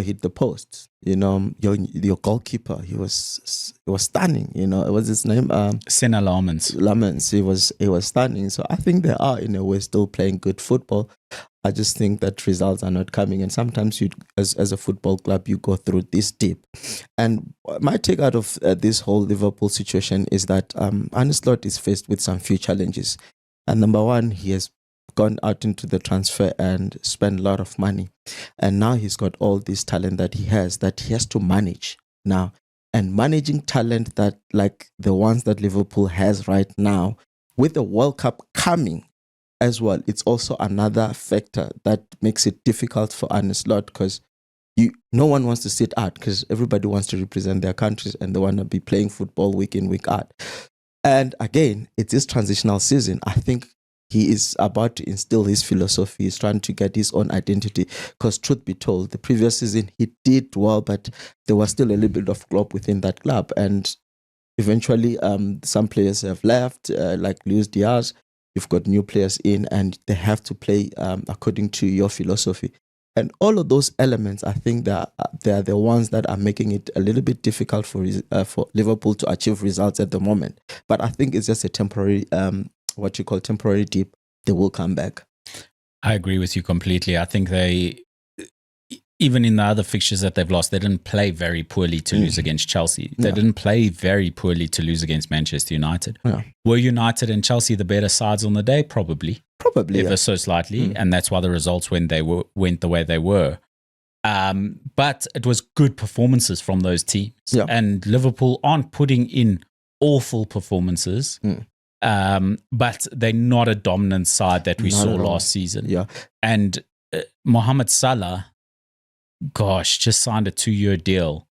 B: hit the post? Your goalkeeper, he was stunning. It was his name,
A: Senna Lamens.
B: He was stunning. So I think they are in a way still playing good football. I just think that results are not coming, and sometimes you, as a football club, you go through this dip. And my take out of this whole Liverpool situation is that Arne Slot is faced with some few challenges. And number one, he has gone out into the transfer and spent a lot of money. And now he's got all this talent that he has to manage now. And managing talent that like the ones that Liverpool has right now, with the World Cup coming as well, it's also another factor that makes it difficult for Arne Slot, because no one wants to sit out, because everybody wants to represent their countries and they want to be playing football week in, week out. And again, it's this transitional season. I think he is about to instill his philosophy. He's trying to get his own identity, because truth be told, the previous season he did well, but there was still a little bit of glop within that club. And eventually some players have left, like Luis Diaz. You've got new players in, and they have to play according to your philosophy. And all of those elements, I think that they are the ones that are making it a little bit difficult for Liverpool to achieve results at the moment. But I think it's just a temporary, what you call temporary dip. They will come back.
A: I agree with you completely. I think they, even in the other fixtures that they've lost, they didn't play very poorly to lose against Chelsea. They didn't play very poorly to lose against Manchester United.
B: Yeah.
A: Were United and Chelsea the better sides on the day? Probably. Ever so slightly. And that's why the results went the way they were. But it was good performances from those teams.
B: Yeah.
A: And Liverpool aren't putting in awful performances. But they're not a dominant side that we saw last season.
B: Yeah.
A: And Mohamed Salah, just signed a 2-year deal.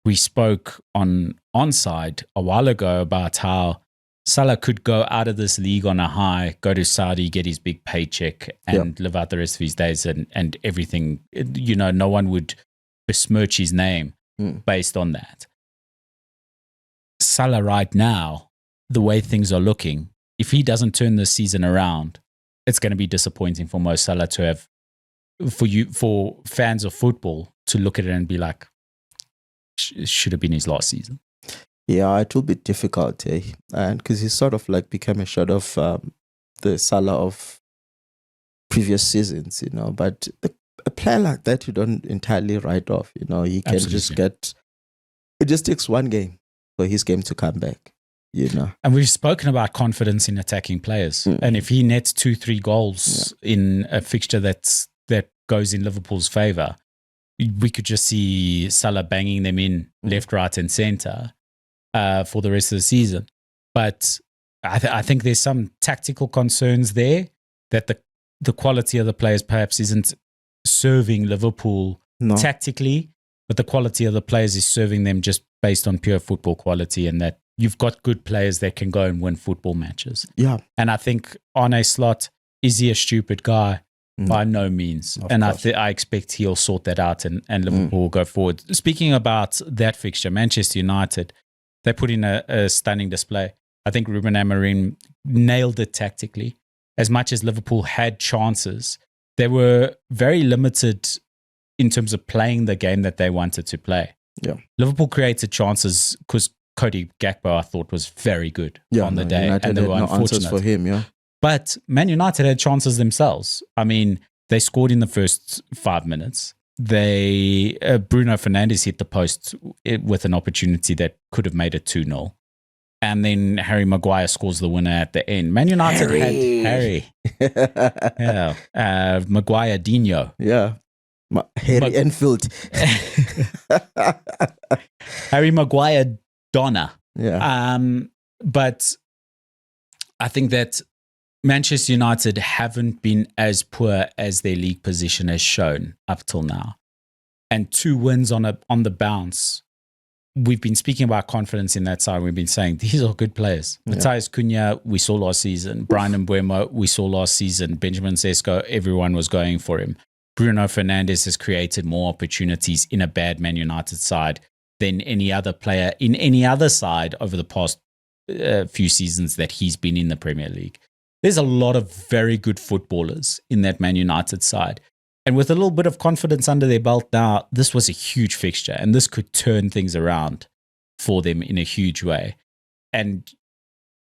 A: We spoke on Onside a while ago about how Salah could go out of this league on a high, go to Saudi, get his big paycheck, and live out the rest of his days, and everything. No one would besmirch his name based on that. Salah right now, the way things are looking, if he doesn't turn this season around, it's going to be disappointing for Mo Salah to have, for fans of football to look at it and be like, should have been his last season.
B: Yeah, it will be difficult, and because he's sort of like become a shot of the Salah of previous seasons, But a player like that, you don't entirely write off. He can
A: Absolutely.
B: just get. It just takes one game for his game to come back.
A: And we've spoken about confidence in attacking players, and if he nets 2-3 goals in a fixture that goes in Liverpool's favour, we could just see Salah banging them in left, right, and centre for the rest of the season. But I think there's some tactical concerns there that the quality of the players perhaps isn't serving Liverpool tactically, but the quality of the players is serving them just based on pure football quality, and that you've got good players that can go and win football matches.
B: Yeah.
A: And I think Arne Slot, is he a stupid guy? By no means. And I expect he'll sort that out and Liverpool will go forward. Speaking about that fixture, Manchester United, they put in a stunning display. I think Ruben Amorim nailed it tactically. As much as Liverpool had chances, they were very limited in terms of playing the game that they wanted to play.
B: Yeah.
A: Liverpool created chances because Cody Gakpo, I thought, was very good on the day.
B: United
A: and they were
B: had no
A: unfortunate
B: answers for him, yeah.
A: But Man United had chances themselves. I mean, they scored in the first 5 minutes. Bruno Fernandes hit the post with an opportunity that could have made it 2-0. And then Harry Maguire scores the winner at the end. Man United had Harry. Yeah. Maguire Dino.
B: Yeah. Harry Anfield.
A: Harry Maguire Donna.
B: Yeah.
A: But I think that Manchester United haven't been as poor as their league position has shown up till now. And 2 wins on the bounce. We've been speaking about confidence in that side. We've been saying these are good players. Yeah. Matthias Cunha, we saw last season. Brian Mbeumo, we saw last season. Benjamin Sesko, everyone was going for him. Bruno Fernandes has created more opportunities in a bad Man United side than any other player in any other side over the past few seasons that he's been in the Premier League. There's a lot of very good footballers in that Man United side. And with a little bit of confidence under their belt now, this was a huge fixture and this could turn things around for them in a huge way. And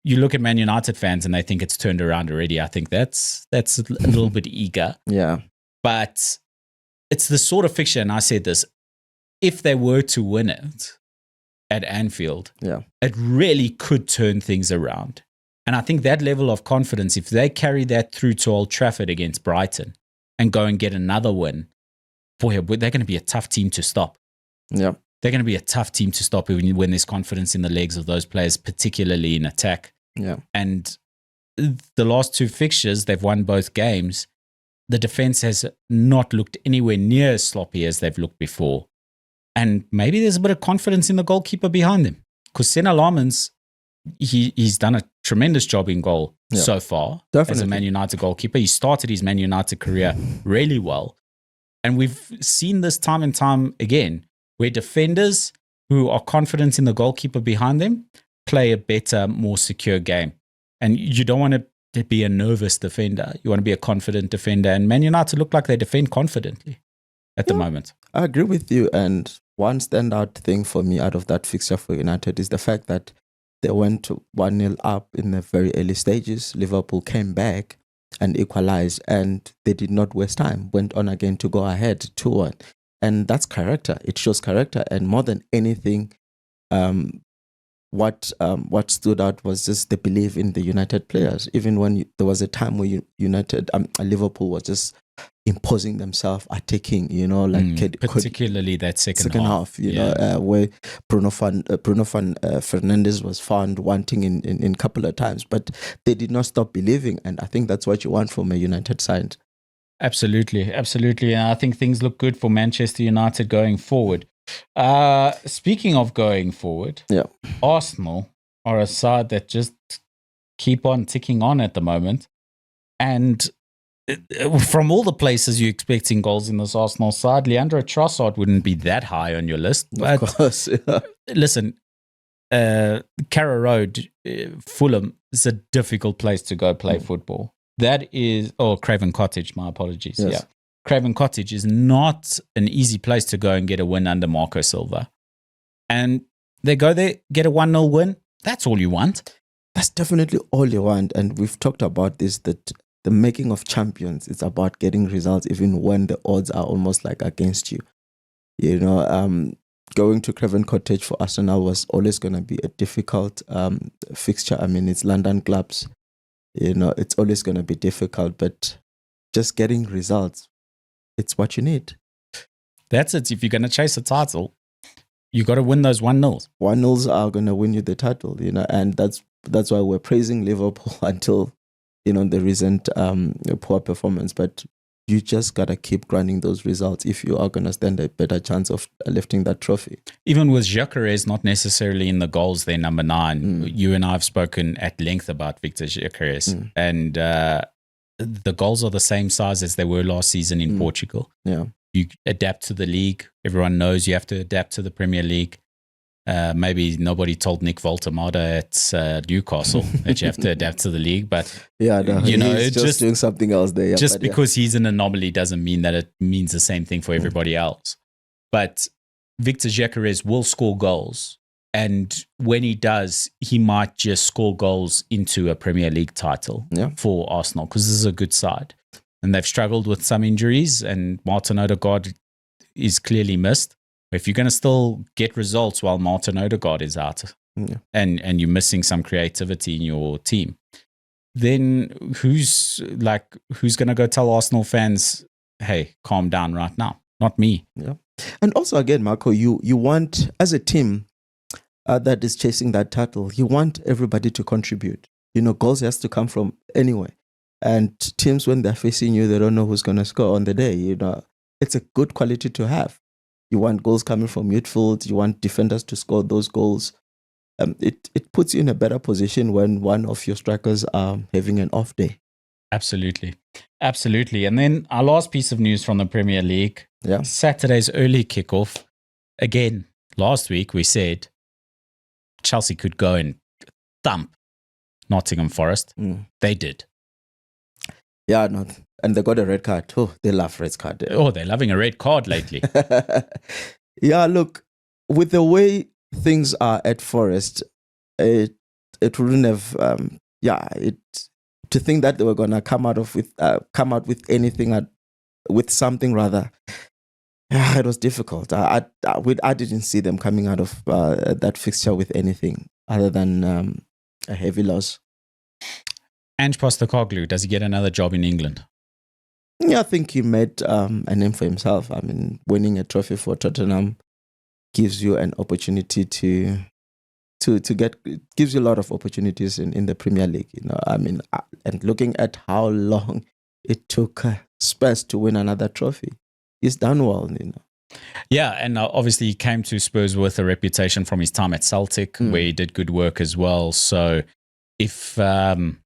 A: you look at Man United fans and they think it's turned around already. I think that's a little bit eager.
B: Yeah.
A: But it's the sort of fixture, and I said this, if they were to win it at Anfield, it really could turn things around. And I think that level of confidence, if they carry that through to Old Trafford against Brighton and go and get another win, boy, they're going to be a tough team to stop.
B: Yeah.
A: They're going to be a tough team to stop when there's confidence in the legs of those players, particularly in attack.
B: Yeah.
A: And the last 2 fixtures, they've won both games. The defense has not looked anywhere near as sloppy as they've looked before. And maybe there's a bit of confidence in the goalkeeper behind them. Because Senna Lamans, he's done a tremendous job in goal so far.
B: Definitely.
A: As a Man United goalkeeper. He started his Man United career really well. And we've seen this time and time again, where defenders who are confident in the goalkeeper behind them play a better, more secure game. And you don't want to be a nervous defender. You want to be a confident defender. And Man United look like they defend confidently at the moment.
B: I agree with you. And one standout thing for me out of that fixture for United is the fact that they went 1-0 up in the very early stages. Liverpool came back and equalized, and they did not waste time. Went on again to go ahead 2-1. And that's character. It shows character. And more than anything, what stood out was just the belief in the United players. Even when there was a time where Liverpool was just imposing themselves, attacking,
A: particularly that second half,
B: where Bruno Fernandes was found wanting in couple of times, but they did not stop believing, and I think that's what you want from a United side.
A: Absolutely. And I think things look good for Manchester United going forward. Speaking of going forward, Arsenal are a side that just keep on ticking on at the moment, and from all the places you're expecting goals in this Arsenal side, Leandro Trossard wouldn't be that high on your list. But
B: of course,
A: listen, Carrow Road, Fulham is a difficult place to go play football. That is, Craven Cottage, my apologies.
B: Yes.
A: Yeah. Craven Cottage is not an easy place to go and get a win under Marco Silva. And they go there, get a 1-0 win. That's all you want.
B: That's definitely all you want. And we've talked about this, that the making of champions, it's about getting results even when the odds are almost like against you. Going to Craven Cottage for Arsenal was always going to be a difficult fixture. I mean, it's London clubs. It's always going to be difficult, but just getting results, it's what you need.
A: That's it. If you're going to chase a title, you got to win those 1-0s.
B: 1-0s are going to win you the title, and that's why we're praising Liverpool until the recent poor performance, but you just gotta keep grinding those results if you are gonna stand a better chance of lifting that trophy.
A: Even with Gyökeres not necessarily in the goals, they're number 9. You and I have spoken at length about Victor Gyökeres, and the goals are the same size as they were last season in Portugal.
B: Yeah,
A: you adapt to the league. Everyone knows you have to adapt to the Premier League. Maybe nobody told Nick Voltemada at Newcastle that you have to adapt to the league, but
B: he's just doing something else there.
A: Just because he's an anomaly doesn't mean that it means the same thing for everybody else. But Victor Gyökeres will score goals, and when he does, he might just score goals into a Premier League title for Arsenal, because this is a good side, and they've struggled with some injuries, and Martin Odegaard is clearly missed. If you're going to still get results while Martin Odegaard is out and you're missing some creativity in your team, then who's going to go tell Arsenal fans, hey, calm down right now? Not me.
B: Yeah. And also, again, Marco, you want, as a team that is chasing that title, you want everybody to contribute. Goals has to come from anywhere. And teams, when they're facing you, they don't know who's going to score on the day. It's a good quality to have. You want goals coming from midfield. You want defenders to score those goals. It puts you in a better position when one of your strikers are having an off day.
A: Absolutely. And then our last piece of news from the Premier League, Saturday's early kickoff. Again, last week we said Chelsea could go and thump Nottingham Forest. They did.
B: Yeah, no. And they got a red card. Oh, they love red card.
A: Oh, they're loving a red card lately.
B: Yeah, look, with the way things are at Forest, it wouldn't have. To think that they were gonna come out with anything, with something rather. It was difficult. I didn't see them coming out of that fixture with anything other than a heavy loss.
A: Ange Postecoglou, does he get another job in England?
B: Yeah, I think he made a name for himself. I mean, winning a trophy for Tottenham gives you an opportunity to gives you a lot of opportunities in the Premier League. And looking at how long it took Spurs to win another trophy, he's done well.
A: Yeah, and obviously he came to Spurs with a reputation from his time at Celtic, where he did good work as well. So if the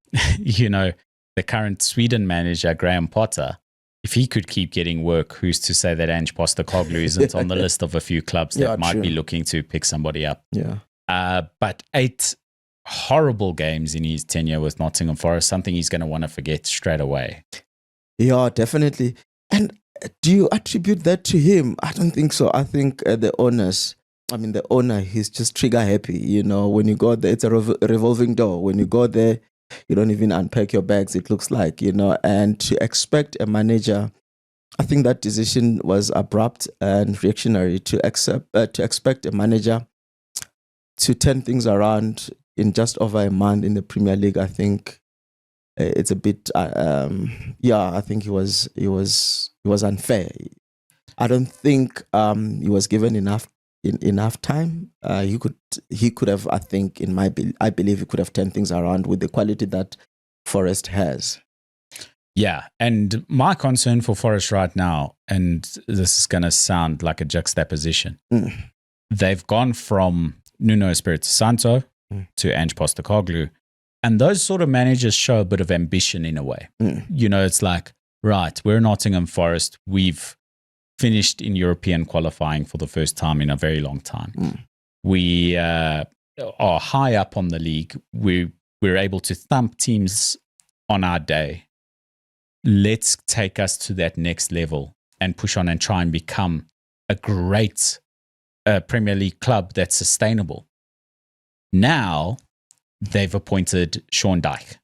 A: current Sweden manager, Graham Potter, if he could keep getting work, who's to say that Ange Postecoglou isn't on the list of a few clubs that might be looking to pick somebody up?
B: Yeah.
A: But 8 horrible games in his tenure with Nottingham Forest, something he's going to want to forget straight away. Yeah,
B: definitely. And do you attribute that to him? I don't think so. I think the owner, he's just trigger happy. When you go there, it's a revolving door. When you go there, you don't even unpack your bags, it looks like, and to expect a manager, I think that decision was abrupt and reactionary. To expect a manager to turn things around in just over a month in the Premier League, I think it's a bit, I think he was unfair. I don't think he was given enough time. He could have, I think, I believe he could have turned things around with the quality that Forest has.
A: Yeah, and my concern for Forest right now, and this is going to sound like a juxtaposition, they've gone from Nuno Espirito Santo to Ange Postecoglou, and those sort of managers show a bit of ambition in a way. It's like, right, we're Nottingham Forest, we've finished in European qualifying for the first time in a very long time. We are high up on the league. We're able to thump teams on our day. Let's take us to that next level and push on and try and become a great Premier League club that's sustainable. Now they've appointed Sean Dyche.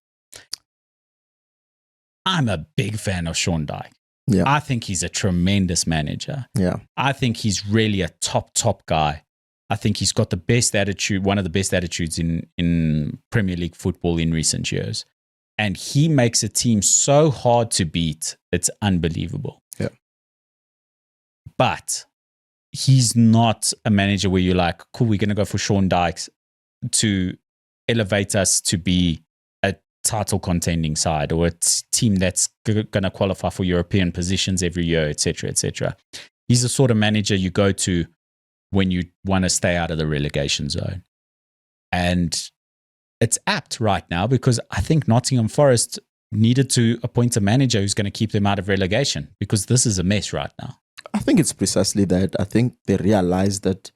A: I'm a big fan of Sean Dyche.
B: Yeah.
A: I think he's a tremendous manager.
B: Yeah.
A: I think he's really a top guy. I think he's got the best attitude, one of the best attitudes in Premier League football in recent years. And he makes a team so hard to beat, it's unbelievable.
B: Yeah.
A: But he's not a manager where you're like, cool, we're going to go for Sean Dyche to elevate us to be title contending side or a team that's going to qualify for European positions every year, etc., etc. He's the sort of manager you go to when you want to stay out of the relegation zone. And it's apt right now because I think Nottingham Forest needed to appoint a manager who's going to keep them out of relegation because this is a mess right now.
B: I think it's precisely that. I think they realize that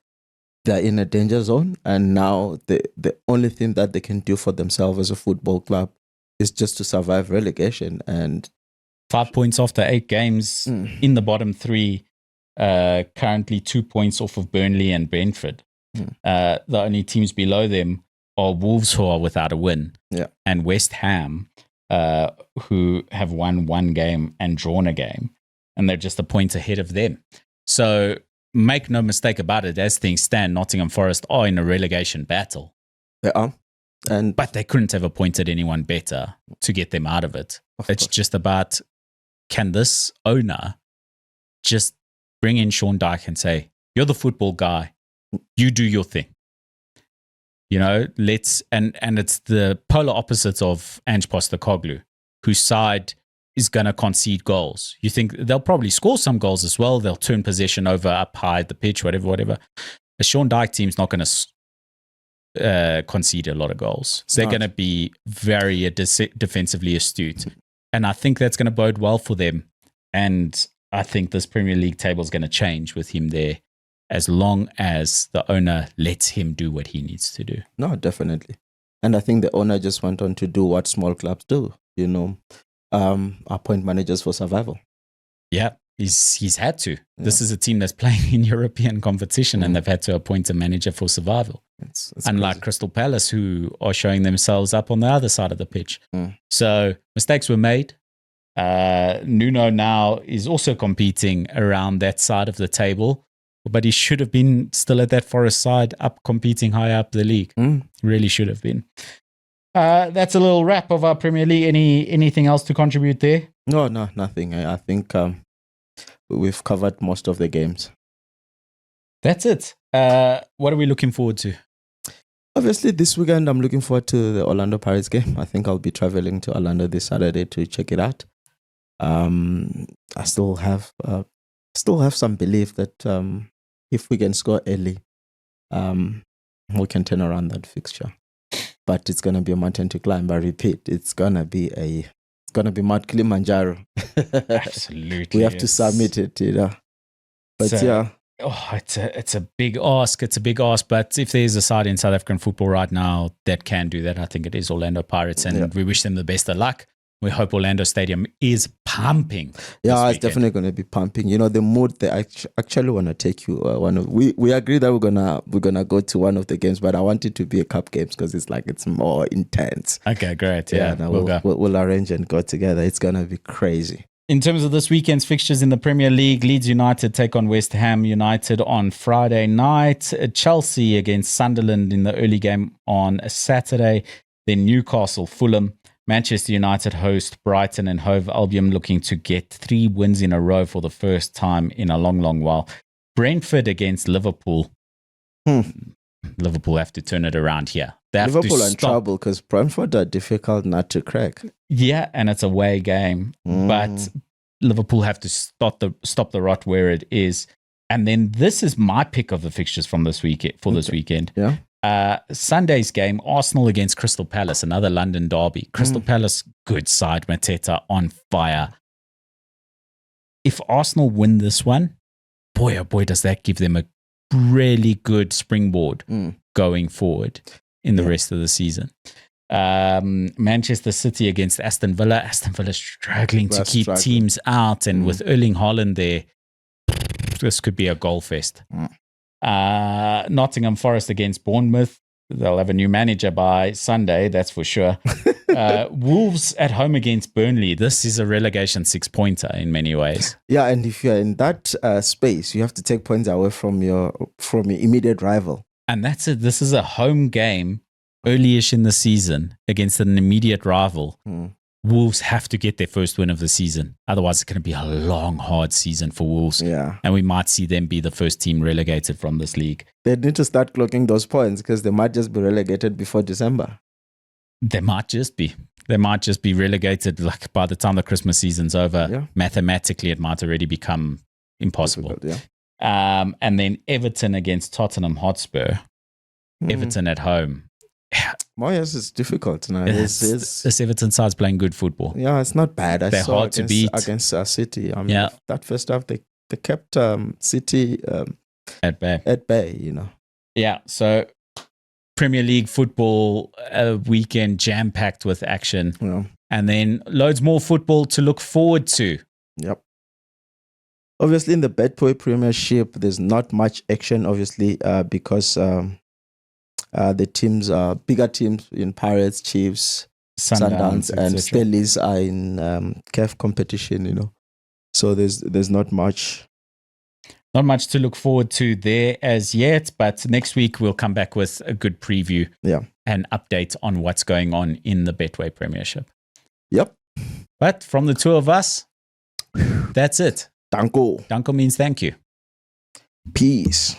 B: they're in a danger zone, and now the only thing that they can do for themselves as a football club is just to survive relegation. And
A: 5 points after 8 games in the bottom 3, currently 2 points off of Burnley and Brentford. The only teams below them are Wolves, who are without a win, and West Ham, who have won 1 game and drawn a game, and they're just a point ahead of them. So make no mistake about it, as things stand, Nottingham Forest are in a relegation battle.
B: They are.
A: But they couldn't have appointed anyone better to get them out of it. It's just about, can this owner just bring in Sean Dyche and say, you're the football guy, you do your thing. You know, and it's the polar opposite of Ange Postecoglou, whose side is going to concede goals. You think they'll probably score some goals as well. They'll turn possession over, up high, the pitch, whatever. A Sean Dyche team's not going to concede a lot of goals. So they're going to be very defensively astute. And I think that's going to bode well for them. And I think this Premier League table is going to change with him there, as long as the owner lets him do what he needs to do.
B: No, definitely. And I think the owner just went on to do what small clubs do, appoint managers for survival.
A: Yeah, he's had to. Yeah. This is a team that's playing in European competition and they've had to appoint a manager for survival. It's unlike crazy. Crystal Palace, who are showing themselves up on the other side of the pitch. So mistakes were made. Nuno now is also competing around that side of the table, but he should have been still at that Forest side, up competing high up the league. Really should have been. That's a little wrap of our Premier League. Anything else to contribute there?
B: No, nothing. I think we've covered most of the games.
A: That's it. What are we looking forward to?
B: Obviously, this weekend I'm looking forward to the Orlando Pirates game. I think I'll be traveling to Orlando this Saturday to check it out. I still have some belief that if we can score early, we can turn around that fixture. But it's gonna be a mountain to climb. I repeat, it's gonna be Mount Kilimanjaro.
A: Absolutely,
B: we have to submit it, But
A: it's a big ask. It's a big ask. But if there's a side in South African football right now that can do that, I think it is Orlando Pirates, and we wish them the best of luck. We hope Orlando Stadium is pumping.
B: Yeah, it's definitely going to be pumping. The mood they actually want to take you. We agree that we're gonna go to one of the games, but I want it to be a cup games because it's more intense.
A: Okay, great. Yeah,
B: we'll arrange and go together. It's gonna be crazy.
A: In terms of this weekend's fixtures in the Premier League, Leeds United take on West Ham United on Friday night. Chelsea against Sunderland in the early game on Saturday. Then Newcastle, Fulham. Manchester United host Brighton and Hove Albion, looking to get 3 wins in a row for the first time in a long, long while. Brentford against Liverpool. Liverpool have to turn it around here.
B: Liverpool are in trouble because Brentford are difficult not to crack.
A: Yeah, and it's a away game. But Liverpool have to stop the rot where it is. And then this is my pick of the fixtures from this weekend this weekend.
B: Yeah.
A: Sunday's game, Arsenal against Crystal Palace, another London derby. Crystal Palace, good side, Mateta on fire. If Arsenal win this one, boy, oh boy, does that give them a really good springboard going forward in the rest of the season. Manchester City against Aston Villa. Aston Villa struggling to keep teams out, and with Erling Haaland there, this could be a goal fest. Nottingham Forest against Bournemouth. They'll have a new manager by Sunday, that's for sure. Wolves at home against Burnley. This is a relegation 6-pointer in many ways.
B: Yeah, and if you're in that space, you have to take points away from your immediate rival.
A: And that's it. This is a home game early-ish in the season against an immediate rival. Wolves have to get their first win of the season. Otherwise, it's going to be a long, hard season for Wolves.
B: Yeah.
A: And we might see them be the first team relegated from this league.
B: They need to start clocking those points because they might just be relegated before December.
A: They might just be. They might just be relegated. Like by the time the Christmas season's over, mathematically, it might already become impossible. And then Everton against Tottenham Hotspur. Everton at home.
B: Yes, it's difficult now.
A: This Everton side's playing good football.
B: Yeah, it's not bad.
A: They're hard to beat
B: against City. I mean, that first half they kept City
A: at bay.
B: Yeah.
A: So Premier League football weekend jam packed with action, and then loads more football to look forward to.
B: Yep. Obviously, in the Betway Premiership, there's not much action. Obviously, because the teams are bigger teams in Pirates, Chiefs, Sundowns, and Stellies are in CAF competition. So there's not much.
A: Not much to look forward to there as yet, but next week we'll come back with a good preview and update on what's going on in the Betway Premiership.
B: Yep.
A: But from the two of us, that's it.
B: Danko.
A: Danko means thank you.
B: Peace.